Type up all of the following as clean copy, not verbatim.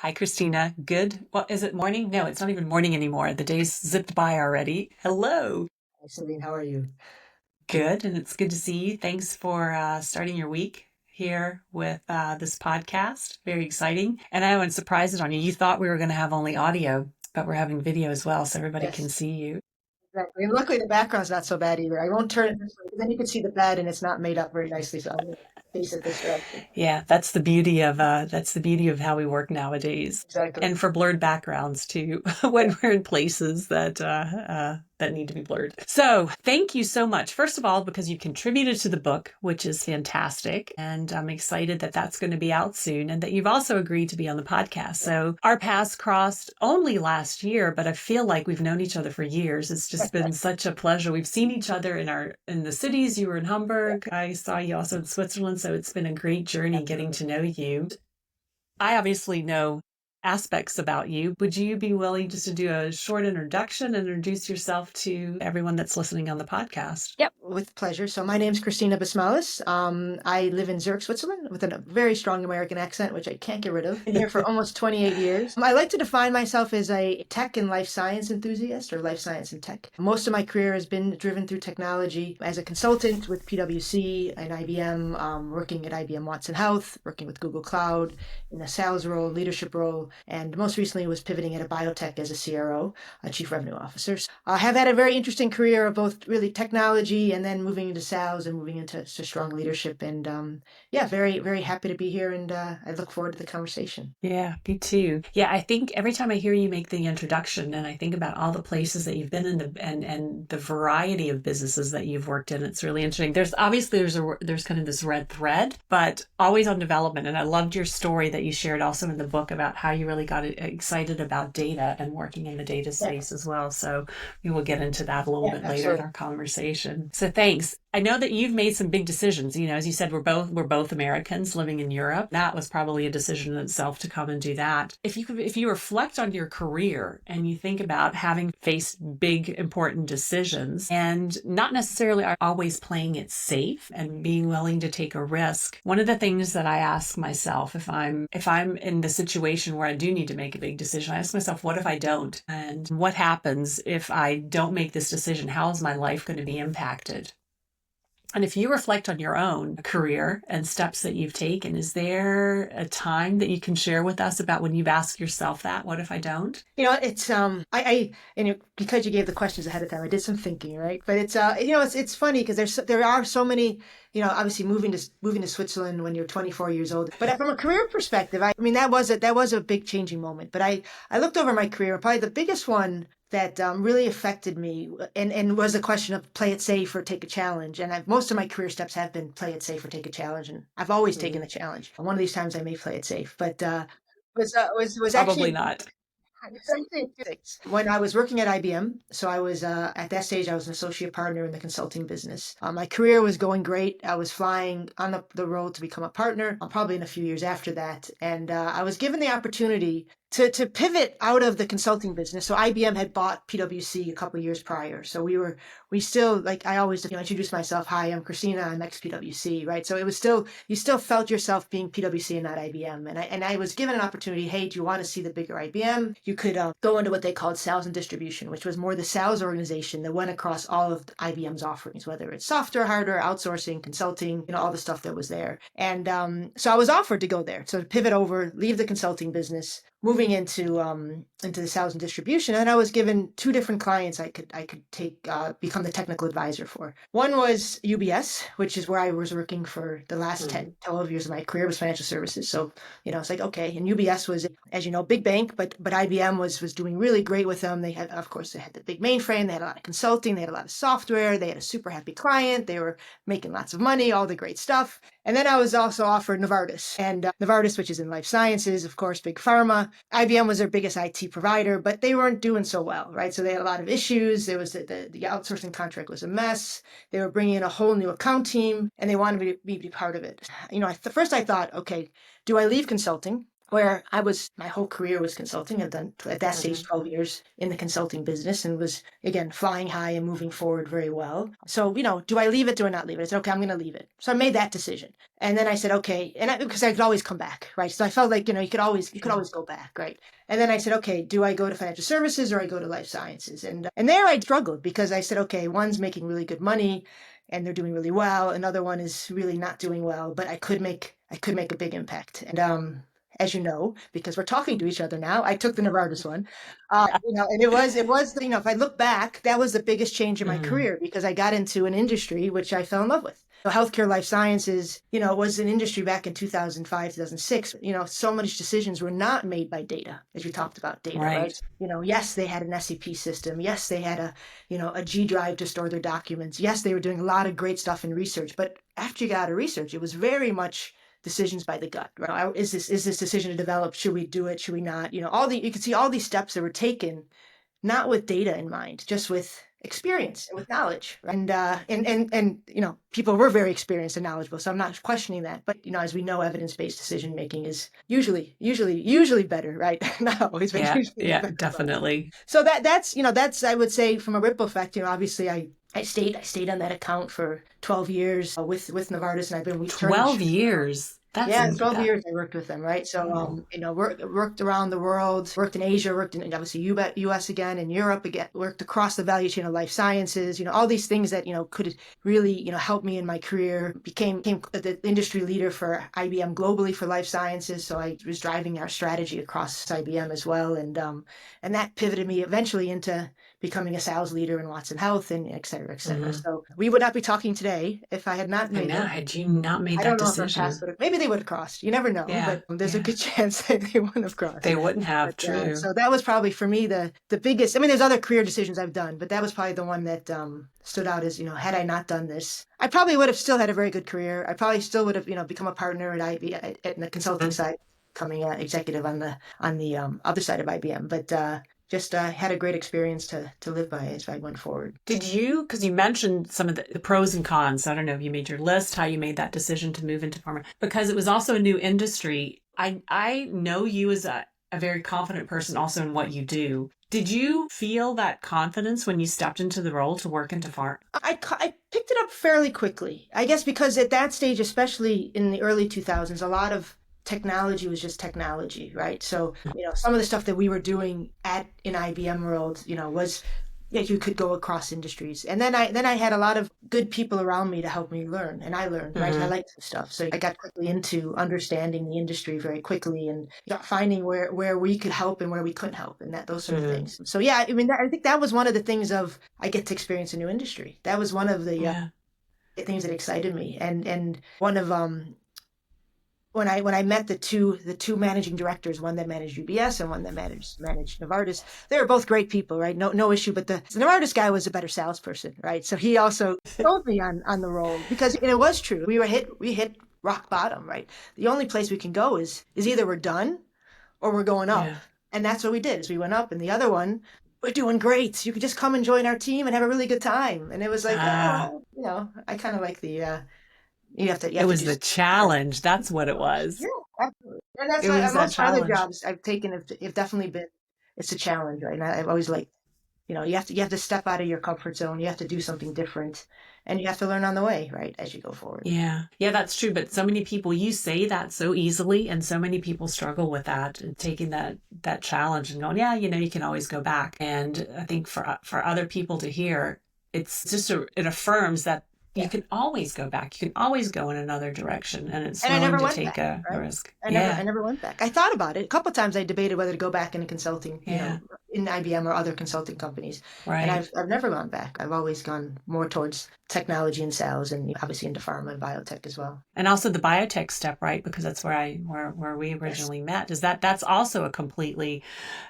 Hi, Christina. Good. Well, is it morning? No, it's not even morning anymore. The day's zipped by already. Hello. Hi, Sabine, how are you? Good. And it's good to see you. Thanks for starting your week here with this podcast. Very exciting. And I wasn't surprised on you. You thought we were going to have only audio, but we're having video as well, so everybody can Yes, see you. exactly. And luckily, the background's not so bad either. I won't turn it this way, 'cause then you can see the bed and it's not made up very nicely. So I'm going to face it this direction. Yeah, that's the beauty of how we work nowadays. Exactly. And for blurred backgrounds too, when we're in places that need to be blurred. So thank you so much. First of all, because you contributed to the book, which is fantastic. And I'm excited that that's going to be out soon and that you've also agreed to be on the podcast. So our paths crossed only last year, but I feel like we've known each other for years. It's just been such a pleasure. We've seen each other in the cities. You were in Hamburg. I saw you also in Switzerland. So it's been a great journey getting to know you. I obviously know aspects about you. Would you be willing just to do a short introduction, introduce yourself to everyone that's listening on the podcast? Yep, with pleasure. So my name's Christina Busmalis. I live in Zurich, Switzerland, with a very strong American accent, which I can't get rid of. Been here for almost 28 years. I like to define myself as a tech and life science enthusiast, or life science and tech. Most of my career has been driven through technology as a consultant with PwC and IBM, working at IBM Watson Health, working with Google Cloud in a sales role, leadership role, and most recently was pivoting at a biotech as a CRO, a chief revenue officer. I have had a very interesting career of both really technology and then moving into sales and moving into strong leadership. And yeah, very, very happy to be here. And I look forward to the conversation. Yeah, me too. Yeah, I think every time I hear you make the introduction and I think about all the places that you've been in and the variety of businesses that you've worked in, it's really interesting. There's kind of this red thread, but always on development. And I loved your story that you shared also in the book about how you really got excited about data and working in the data space as well. So we will get into that a little bit later in Absolutely. our conversation. So thanks. I know that you've made some big decisions. You know, as you said, we're both Americans living in Europe. That was probably a decision in itself to come and do that. If you reflect on your career and you think about having faced big important decisions and not necessarily always playing it safe and being willing to take a risk, one of the things that I ask myself if I'm in the situation where I do need to make a big decision, I ask myself, what if I don't? And what happens if I don't make this decision? How is my life going to be impacted? And if you reflect on your own career and steps that you've taken, is there a time that you can share with us about when you've asked yourself that? What if I don't? It's because you gave the questions ahead of time, I did some thinking, right? But it's funny because there are so many, obviously moving to Switzerland when you're 24 years old. But from a career perspective, I mean that was a big changing moment. But I looked over my career, and probably the biggest one that really affected me and was a question of play it safe or take a challenge. And most of my career steps have been play it safe or take a challenge, and I've always taken the challenge. One of these times I may play it safe, but was Probably actually not. when I was working at IBM. So I was at that stage I was an associate partner in the consulting business. My career was going great. I was flying on the road to become a partner. Probably in a few years after that, and I was given the opportunity to pivot out of the consulting business. So IBM had bought PwC a couple of years prior. So we still, like I always introduce myself. Hi, I'm Christina. I'm ex PwC, right? So it was still, you still felt yourself being PwC and not IBM. And I was given an opportunity. Hey, do you want to see the bigger IBM? You could go into what they called sales and distribution, which was more the sales organization that went across all of IBM's offerings, whether it's software, hardware, outsourcing, consulting, all the stuff that was there. And so I was offered to go there. So to pivot over, leave the consulting business, moving into the sales and distribution. And I was given two different clients I could take become the technical advisor for. One was UBS, which is where I was working for the last 10, 12 years of my career, was financial services. So, it's like, okay. And UBS was, as you know, big bank, but IBM was doing really great with them. They had, of course, they had the big mainframe. They had a lot of consulting. They had a lot of software. They had a super happy client. They were making lots of money, all the great stuff. And then I was also offered Novartis, and Novartis, which is in life sciences, of course, big pharma. IBM was their biggest IT provider, but they weren't doing so well, right? So they had a lot of issues. There was the outsourcing contract was a mess. They were bringing in a whole new account team, and they wanted me to be part of it. At first I thought, okay, do I leave consulting where I was, my whole career was consulting. I've done at that stage Mhm. 12 years in the consulting business and was, again, flying high and moving forward very well. So, do I leave it? Do I not leave it? I said, okay, I'm going to leave it. So I made that decision. And then I said, okay, because I could always come back, right? So I felt like, you could Sure. always go back, right? And then I said, okay, do I go to financial services or I go to life sciences? And there I struggled because I said, okay, one's making really good money and they're doing really well. Another one is really not doing well, but I could make a big impact. And as you know, because we're talking to each other now, I took the Novartis one. And it was, if I look back, that was the biggest change in my Mm. career because I got into an industry which I fell in love with. So healthcare life sciences, was an industry back in 2005, 2006. So much decisions were not made by data, as you talked about data, right? Right. Yes, they had an SAP system. Yes, they had a G drive to store their documents. Yes, they were doing a lot of great stuff in research. But after you got out of research, it was very much decisions by the gut, right? Is this decision to develop? Should we do it? Should we not? You can see all these steps that were taken, not with data in mind, just with experience and with knowledge. Right? And people were very experienced and knowledgeable, so I'm not questioning that. But as we know, evidence-based decision making is usually better, right? Not always, but Yeah. usually the Yeah. better approach. Definitely. So that's I would say from a ripple effect. Obviously I stayed on that account for 12 years with Novartis, and I've been returning. 12 years. That's Yeah, 12 that. years I worked with them, right? So, Wow. worked around the world, worked in Asia, worked in obviously US again, in Europe again, worked across the value chain of life sciences, all these things that, could really, help me in my career. Became the industry leader for IBM globally for life sciences. So I was driving our strategy across IBM as well. And that pivoted me eventually into becoming a sales leader in Watson Health and et cetera, et cetera. Hmm. So we would not be talking today if I had not I made know. that. Had you not made I that don't know if our paths decision, would have, maybe they would have crossed. You never know, yeah. but there's a Yeah. good chance that they wouldn't have They crossed. wouldn't have. But True. so that was probably for me the biggest. I mean, there's other career decisions I've done, but that was probably the one that stood out as, had I not done this, I probably would have still had a very good career. I probably still would have, become a partner at IB at the consulting Mhm. side, becoming an executive on the other side of IBM. But just had a great experience to live by as I went forward. Did you, because you mentioned some of the pros and cons. I don't know if you made your list, how you made that decision to move into pharma, because it was also a new industry. I know you as a very confident person also in what you do. Did you feel that confidence when you stepped into the role to work into pharma? I picked it up fairly quickly. I guess because at that stage, especially in the early 2000s, a lot of technology was just technology, right? So, some of the stuff that we were doing in IBM world, was, yeah, you could go across industries. And then I had a lot of good people around me to help me learn, and I learned, right? I Hmm. liked this stuff. So I got quickly into understanding the industry very quickly and finding where we could help and where we couldn't help and those sort of Hmm. things. So yeah, I mean, I think that was one of the things of I get to experience a new industry. That was one of the Yeah. things that excited me. And one of when I met the two managing directors, one that managed UBS and one that managed Novartis, they were both great people, right? No issue. But the Novartis guy was a better salesperson, right? So he also sold me on the role because it was true. We hit rock bottom, right? The only place we can go is either we're done or we're going up, Yeah. and that's what we did. Is we went up, and the other one, we're doing great. You could just come and join our team and have a really good time. And it was like, Ah, I kind of like the you it have to was do the something. challenge. That's what it Yeah, was. absolutely. And that's It why was that most of my other challenge. jobs I've taken have definitely been, it's a challenge, right? And I've always liked, you have to step out of your comfort zone. You have to do something different, and you have to learn on the way, right, as you go forward. Yeah. Yeah, that's true. But so many people, you say that so easily, and so many people struggle with that and taking that challenge and going, yeah, you can always go back. And I think for other people to hear, it's just it affirms that you Yeah. can always go back. You can always go in another direction, and it's And I willing never to went take back, a right? risk. I never, I Yeah. never went back. I thought about it a couple of times. I debated whether to go back into consulting, Yeah. in IBM or other consulting companies, and Right. I've never gone back. I've always gone more towards technology and sales, and obviously into pharma and biotech as well. And also the biotech step, right? Because that's where we Yes. originally met. That's also a completely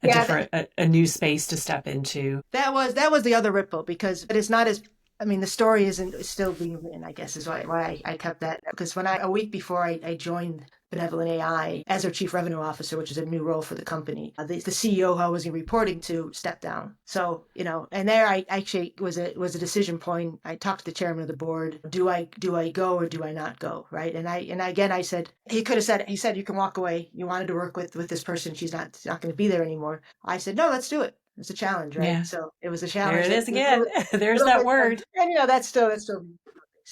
a Yeah, different a new space to step into. that was the other ripple because but it's not as I mean the story isn't is still being written, I guess is why I kept that because a week before I joined Benevolent AI as their chief revenue officer, which is a new role for the company. The CEO who I was reporting to stepped down. So, and there I actually was a decision point. I talked to the chairman of the board. Do I go or do I not go? Right. I said, he said, you can walk away. You wanted to work with this person. She's not going to be there anymore. I said, no, let's do it. It's a challenge, right? Yeah. So it was a There challenge. it is again. A There's little that bit, word. and that's still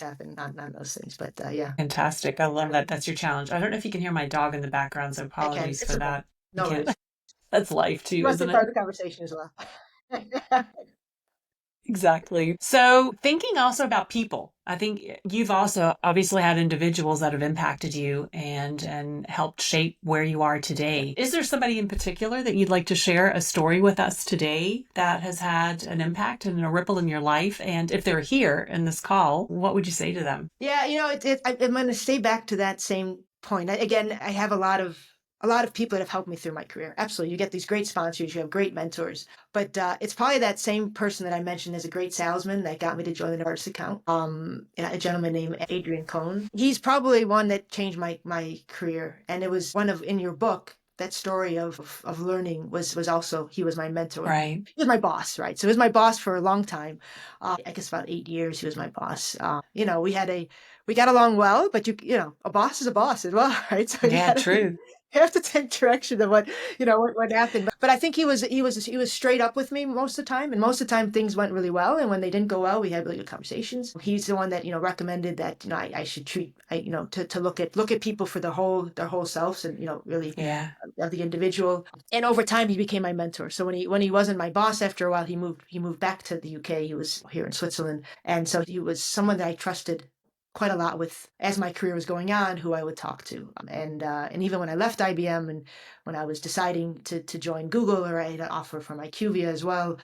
happen on those things. But yeah, Fantastic. I love that. That's your challenge. I don't know if you can hear my dog in the background, so I can. apologies It's for okay. that. You No can't. worries. That's life You too, must be isn't it? part of the conversation as well. Exactly. So, thinking also about people, I think you've also obviously had individuals that have impacted you and helped shape where you are today. Is there somebody in particular that you'd like to share a story with us today that has had an impact and a ripple in your life? And if they're here in this call, what would you say to them? Yeah, I'm going to stay back to that same point. I have a lot of people that have helped me through my career. Absolutely. You get these great sponsors, you have great mentors, but it's probably that same person that I mentioned as a great salesman that got me to join the Novartis account. A gentleman named Adrian Cohn. He's probably one that changed my career. And it was one of, in your book, that story of learning was also, he was my mentor. Right. He was my boss, right? So he was my boss for a long time. I guess about 8 years he was my boss. We got along well, but a boss is a boss as well, right? So Yeah, true. you have to take direction of what happened. But I think he was straight up with me most of the time, and most of the time things went really well. And when they didn't go well, we had really good conversations. He's the one that recommended that I should to look at people for their whole selves, and really Yeah. of the individual. And over time, he became my mentor. So when he wasn't my boss, after a while, he moved back to the UK. He was here in Switzerland, and so he was someone that I trusted quite a lot with as my career was going on, who I would talk to. And even when I left IBM and when I was deciding to join Google, or I had an offer from IQVIA as well,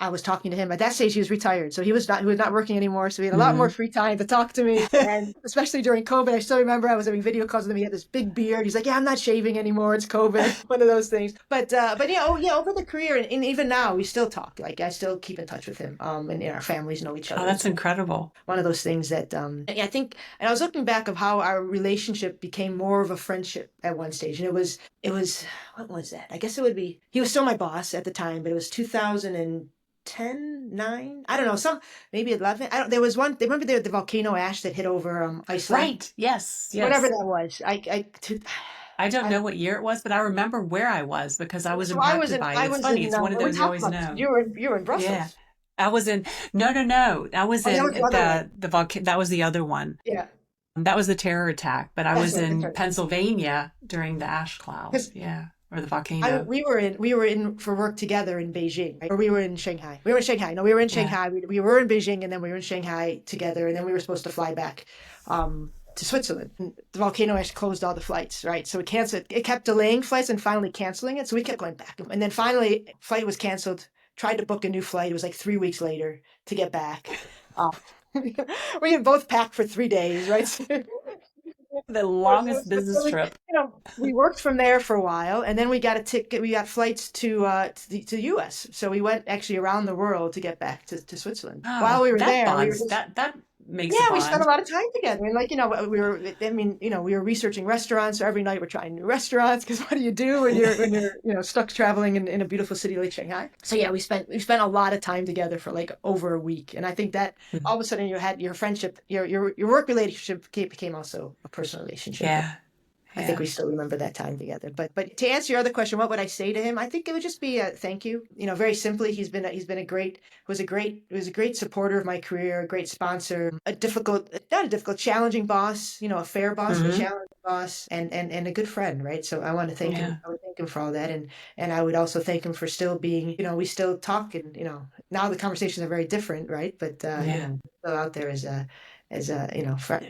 I was talking to him. At that stage, he was retired. So he was not working anymore. So he had a lot more free time to talk to me. And especially during COVID, I still remember I was having video calls with him. He had this big beard. He's like, yeah, I'm not shaving anymore. It's COVID. One of those things. But yeah, over the career, and even now, we still talk. Like, I still keep in touch with him. And our families know each other. Oh, that's incredible. One of those things that I think, and I was looking back of how our relationship became more of a friendship at one stage. And it was what was that? I guess it would be, he was still my boss at the time, but it was 2010, 9, I don't know, maybe 11. There was one, remember the volcano ash that hit over Iceland? Right. Yes. Whatever that was. I don't know what year it was, but I remember where I was because I was So impacted by it. It's funny. It's one of those you always know. You were in Brussels. Yeah. I was in, no. I was in that was the other the volcano. That was the other one. Yeah. That was the terror attack, but I That's was right, in that's right. Pennsylvania during the ash cloud. Yeah. Or the volcano. We were in for work together in Beijing, right? Or we were in Shanghai. We were in Shanghai. No, we were in Shanghai. We were in Beijing, and then we were in Shanghai together, and then we were supposed to fly back to Switzerland. The volcano ash closed all the flights, right? So it kept delaying flights and finally canceling it. So we kept going back, and then finally, flight was canceled. Tried to book a new flight. It was like 3 weeks later to get back. We had both packed for 3 days, right? The longest business trip. We worked from there for a while, and then we got a ticket. We got flights to the U.S. So we went actually around the world to get back to Switzerland. Oh, While we were that there, bonds. That makes a we bond. spent a lot of time together. And we were researching restaurants. So every night we're trying new restaurants, because what do you do when you're stuck traveling in a beautiful city like Shanghai? So yeah, we spent a lot of time together for like over a week. And I think that all of a sudden you had your friendship, your work relationship became also a personal relationship. Yeah. I think we still remember that time together. But to answer your other question, what would I say to him? I think it would just be a thank you. Very simply, he was a great supporter of my career, a great sponsor, challenging boss, a fair boss, a challenging boss, and a good friend, right? So I want to thank him. I would thank him for all that, and I would also thank him for still being, we still talk, and now the conversations are very different, right? But still out there as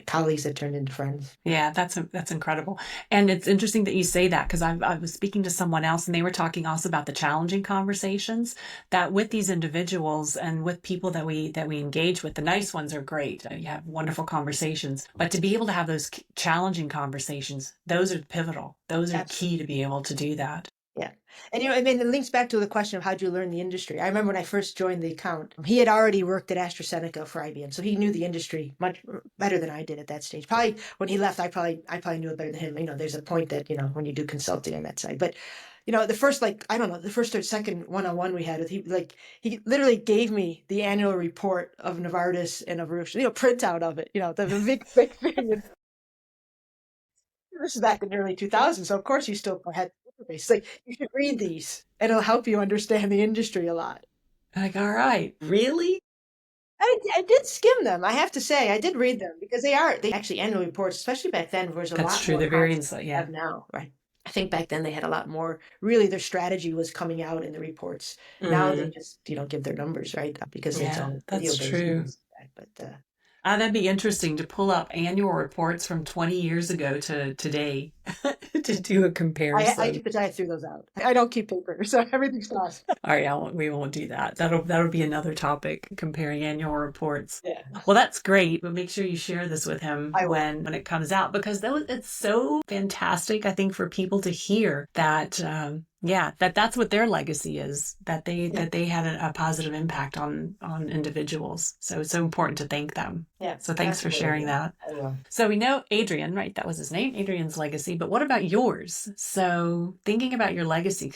colleagues that turned into friends. Yeah, that's incredible. And it's interesting that you say that, because I was speaking to someone else and they were talking also about the challenging conversations that with these individuals and with people that we engage with. The nice ones are great. You have wonderful conversations, but to be able to have those challenging conversations, those are pivotal. Those are key to be able to do that. Yeah. And, I mean, it links back to the question of how'd you learn the industry. I remember when I first joined the account, he had already worked at AstraZeneca for IBM. So he knew the industry much better than I did at that stage. Probably when he left, I probably knew it better than him. There's a point that, when you do consulting on that side, but the first, like, I don't know, the first or second one-on-one we had with, he literally gave me the annual report of Novartis and of Roche, printout of it, the big, big thing. This is back in the early 2000s, so of course you still had the database. Like, you should read these, and it'll help you understand the industry a lot. Like, all right, really? I did skim them. I have to say, I did read them because they actually annual reports, especially back then, was a That's lot true. more They're very content insight. than they Yeah. have now, right? I think back then they had a lot more. Really, their strategy was coming out in the reports. Now they Hmm. just give their numbers, right? Because it's Yeah, all video that's based. true. But That'd be interesting to pull up annual reports from 20 years ago to today to do a I comparison. keep I threw those out. I don't keep paper, so everything's lost. All right, we won't do that. That'll be another topic, comparing annual reports. Yeah, Well, that's great, but make sure you share this with him I will. when it comes out, because it's so fantastic, I think, for people to hear that yeah, that's what their legacy is, that Yeah, they had a positive impact on individuals. So it's so important to thank them. yeah, So thanks for sharing absolutely. that. I will. So we know Adrian, right? That was his name, Adrian's legacy. But what about yours? So thinking about your legacy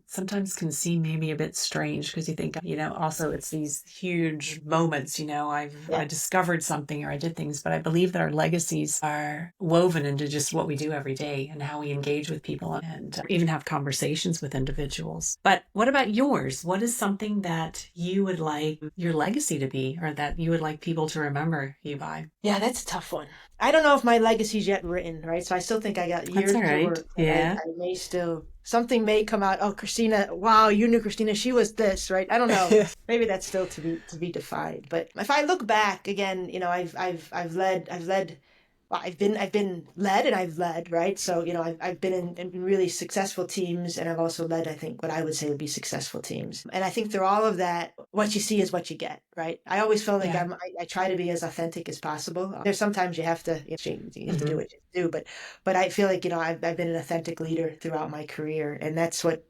sometimes can seem maybe a bit strange, because you think, also it's these huge moments, I Yeah, discovered something or I did things, but I believe that our legacies are woven into just what we do every day and how we engage with people and even have conversations with individuals. But what about yours? What is something that you would like your legacy to be, or that you would like people to remember you by? yeah, that's a tough one. I don't know if my legacy's yet written, right? So I still think I got That's years all to right. work, and Yeah. I may still something may come out. Oh, Christina, wow, you knew Christina. She was this, right? I don't know. Maybe that's still to be defined. But if I look back again, I've led. Well, I've been led and I've led, right? So, I've been in really successful teams, and I've also led, I think, what I would say would be successful teams. And I think through all of that, what you see is what you get, right? I always feel like Yeah. I try to be as authentic as possible. There's sometimes you have to, you have to do Hmm. what you do, but I feel like, I've been an authentic leader throughout my career. And Hmm. that's what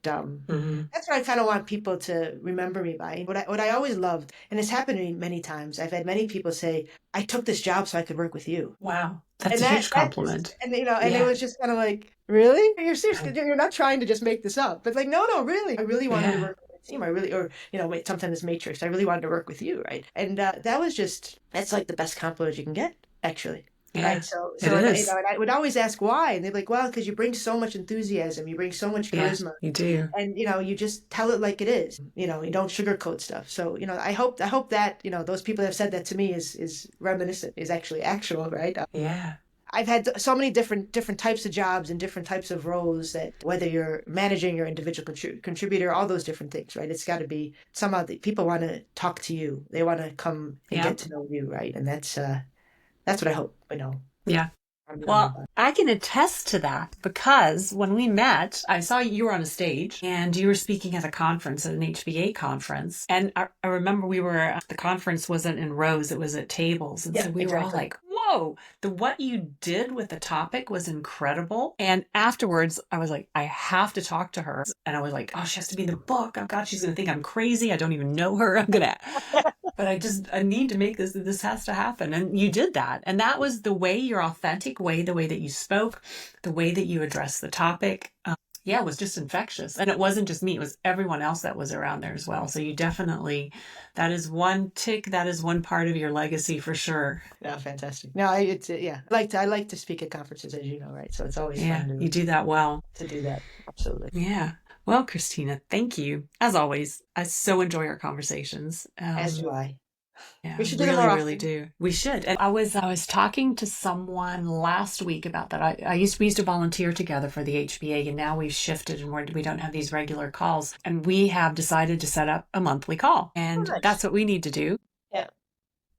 I kind of want people to remember me by. What I always loved, and it's happened to me many times, I've had many people say, I took this job so I could work with you. Wow. That's And a huge that just, compliment. and it Yeah. was just kind of like, really? You're serious? You're not trying to just make this up. But like, no, no, really. I really wanted to Yeah. work with the team. I really, or, wait, sometimes it's Matrix. I really wanted to work with you, right? And that's like the best compliment you can get, actually. Right. Yeah. So, It and, is. and I would always ask why. And they're like, well, because you bring so much enthusiasm, you bring so much Yeah, charisma, you do. and you just tell it like it is. You don't sugarcoat stuff. So, I hope that, those people that have said that to me is reminiscent, is actually actual, right? Yeah. I've had so many different types of jobs and different types of roles, that whether you're managing your individual contributor, all those different things, right? It's got to be somehow the people want to talk to you. They want to come and Yeah. get to know you, right? And that's what I hope, Yeah. I'm remembered Well, by. I can attest to that, because when we met, I saw you were on a stage and you were speaking at a conference, at an HBA conference. And I remember the conference wasn't in rows, it was at tables. And so Yeah, we were all exactly. like, whoa, what you did with the topic was incredible. And afterwards, I was like, I have to talk to her. And I was like, oh, she has to be in the book. Oh, God, she's going to think I'm crazy. I don't even know her. But I need to make this has to happen. And you did that. And that was the way, your authentic way, the way that you spoke, the way that you addressed the topic. Yeah, it was just infectious. And it wasn't just me, it was everyone else that was around there as well. So you definitely, that is one tick, that is one part of your legacy for sure. Yeah, fantastic. No, it's yeah. I like to speak at conferences, as you know, right? So it's always Yeah, fun you do that well. to do that. Absolutely. Yeah. Well, Christina, thank you. As always, I so enjoy our conversations. As do I. Yeah, We should do them really, more really often. do. We should. And I was talking to someone last week about that. We used to volunteer together for the HBA, and now we've shifted and we don't have these regular calls. And we have decided to set up a monthly call. Oh, And nice. that's what we need to do. Yeah.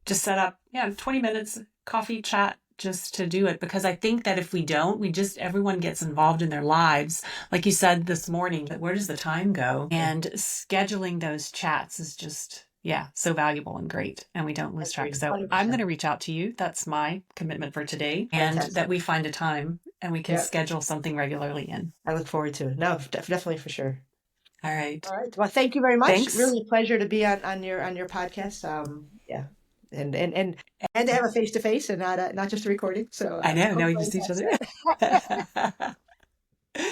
Just set up, 20 minutes, coffee chat, just to do it. Because I think that if we don't, everyone gets involved in their lives. Like you said this morning, where does the time go? And scheduling those chats is just yeah, so valuable and great, and we don't lose track. Agreed. So I'm going 100%. to reach out to you. That's my commitment for today, and that Fantastic. we find a time and we can Yeah. schedule something regularly in. I look forward to it. No, definitely for sure. All right. All right. Well, thank you very much. Thanks. Really a pleasure to be on your podcast. Yeah. And to have a face to face and not just a recording. So I know. Now we hopefully just see each that's other. it.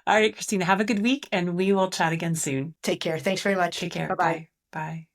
All right, Christina, have a good week and we will chat again soon. Take care. Thanks very much. Take care. Bye bye. Bye. Bye.